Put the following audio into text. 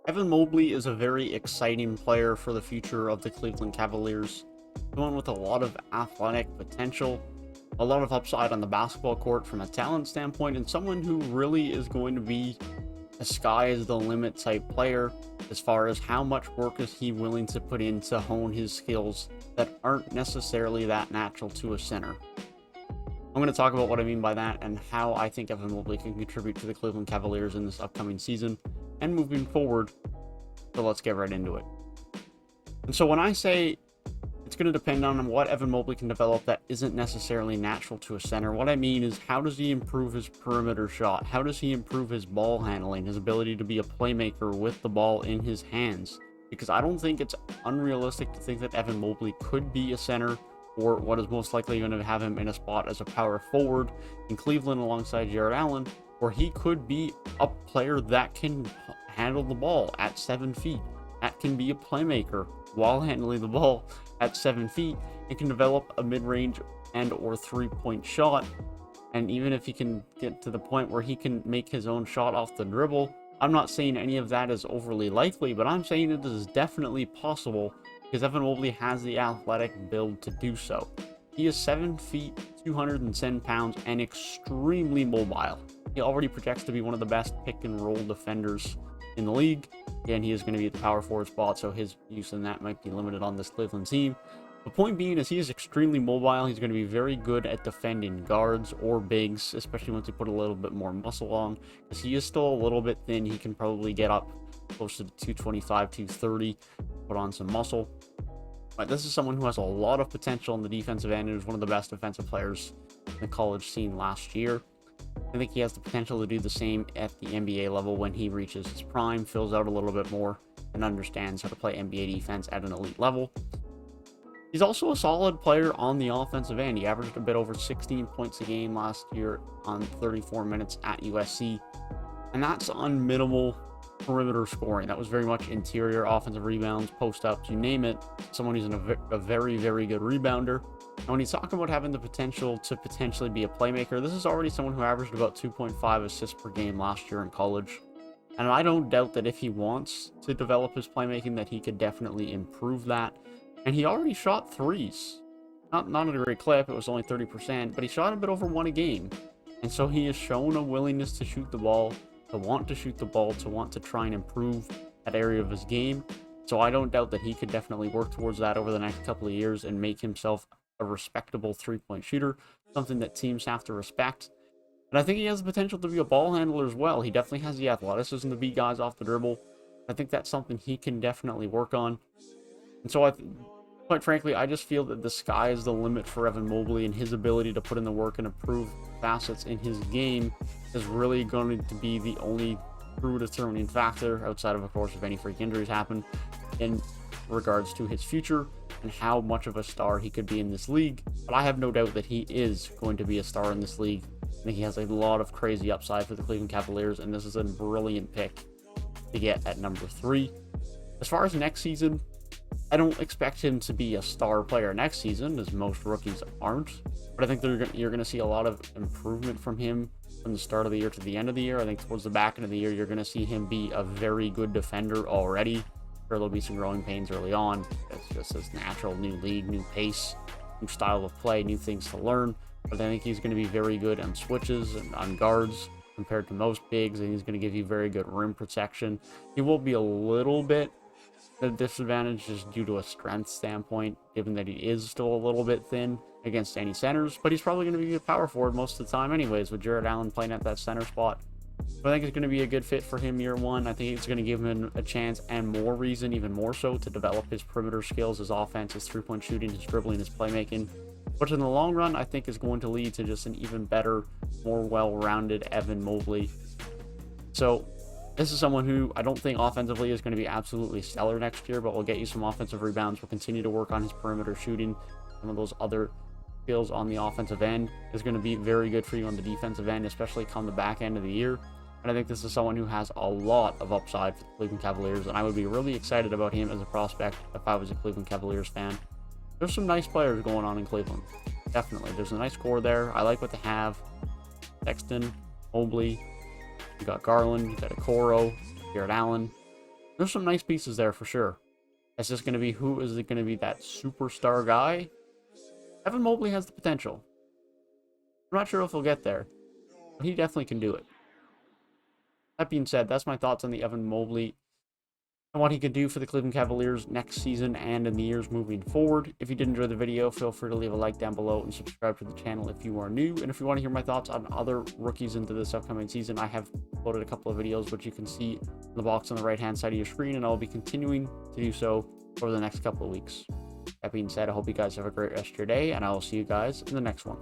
Evan Mobley is a very exciting player for the future of the Cleveland Cavaliers. Someone with a lot of athletic potential, a lot of upside on the basketball court from a talent standpoint, and someone who really is going to be a sky is the limit type player as far as how much work is he willing to put in to hone his skills that aren't necessarily that natural to a center. I'm going to talk about what I mean by that and how I think Evan Mobley can contribute to the Cleveland Cavaliers in this upcoming season and moving forward. So let's get right into it. And so when I say it's going to depend on what Evan Mobley can develop that isn't necessarily natural to a center, what I mean is how does he improve his perimeter shot? How does he improve his ball handling, his ability to be a playmaker with the ball in his hands? Because I don't think it's unrealistic to think that Evan Mobley could be a center, or what is most likely going to have him in a spot as a power forward in Cleveland alongside Jarrett Allen, where he could be a player that can handle the ball at 7 feet, that can be a playmaker while handling the ball at 7 feet, and can develop a mid-range and or three-point shot. And even if he can get to the point where he can make his own shot off the dribble, I'm not saying any of that is overly likely, but I'm saying it is definitely possible because Evan Mobley has the athletic build to do so. He is 7 feet, 210 pounds, and extremely mobile. He already projects to be one of the best pick and roll defenders in the league. Again, he is going to be at the power forward spot, so his use in that might be limited on this Cleveland team. The point being is he is extremely mobile. He's going to be very good at defending guards or bigs, especially once you put a little bit more muscle on, because he is still a little bit thin. He can probably get up close to 225, 230, put on some muscle. But this is someone who has a lot of potential on the defensive end and is one of the best defensive players in the college scene last year. I think he has the potential to do the same at the NBA level when he reaches his prime, fills out a little bit more, and understands how to play NBA defense at an elite level. He's also a solid player on the offensive end. He averaged a bit over 16 points a game last year on 34 minutes at USC, and that's on minimal perimeter scoring. That was very much interior offensive rebounds, post-ups, you name it. Someone who's a very, very good rebounder. And when you talk about having the potential to potentially be a playmaker, this is already someone who averaged about 2.5 assists per game last year in college. And I don't doubt that if he wants to develop his playmaking, that he could definitely improve that. And he already shot threes. Not at a great clip, it was only 30%, but he shot a bit over one a game. And so he has shown a willingness to shoot the ball, to want to shoot the ball, to want to try and improve that area of his game. So I don't doubt that he could definitely work towards that over the next couple of years and make himself a respectable three-point shooter, something that teams have to respect. And I think he has the potential to be a ball handler as well. He definitely has the athleticism to beat guys off the dribble. I think that's something he can definitely work on. And so quite frankly, I just feel that the sky is the limit for Evan Mobley, and his ability to put in the work and improve facets in his game is really going to be the only true determining factor, outside of course, if any freak injuries happen, in regards to his future and how much of a star he could be in this league. But I have no doubt that he is going to be a star in this league. I think he has a lot of crazy upside for the Cleveland Cavaliers, and this is a brilliant pick to get at number 3. As far as next season, I don't expect him to be a star player next season, as most rookies aren't. But I think you're going to see a lot of improvement from him from the start of the year to the end of the year. I think towards the back end of the year, you're going to see him be a very good defender already. Sure, there'll be some growing pains early on. It's just this natural new league, new pace, new style of play, new things to learn. But I think he's going to be very good on switches and on guards compared to most bigs, and he's going to give you very good rim protection. He will be a little bit a disadvantage just due to a strength standpoint, given that he is still a little bit thin against any centers, but he's probably going to be a power forward most of the time anyways, with Jarrett Allen playing at that center spot. So I think it's going to be a good fit for him year one. I think it's going to give him a chance and more reason, even more so, to develop his perimeter skills, his offense, his three-point shooting, his dribbling, his playmaking, which in the long run, I think is going to lead to just an even better, more well-rounded Evan Mobley. So this is someone who I don't think offensively is going to be absolutely stellar next year, but will get you some offensive rebounds. Will continue to work on his perimeter shooting. Some of those other skills on the offensive end is going to be very good for you on the defensive end, especially come the back end of the year. And I think this is someone who has a lot of upside for the Cleveland Cavaliers, and I would be really excited about him as a prospect if I was a Cleveland Cavaliers fan. There's some nice players going on in Cleveland. Definitely. There's a nice core there. I like what they have. Sexton, Mobley, you got Garland, you got Okoro, Jarrett Allen. There's some nice pieces there for sure. It's just going to be, who is it going to be, that superstar guy? Evan Mobley has the potential. I'm not sure if he'll get there, but he definitely can do it. That being said, that's my thoughts on the Evan Mobley and what he could do for the Cleveland Cavaliers next season and in the years moving forward. If you did enjoy the video, feel free to leave a like down below and subscribe to the channel if you are new. And if you want to hear my thoughts on other rookies into this upcoming season, I have uploaded a couple of videos, which you can see in the box on the right-hand side of your screen, and I'll be continuing to do so over the next couple of weeks. That being said, I hope you guys have a great rest of your day, and I will see you guys in the next one.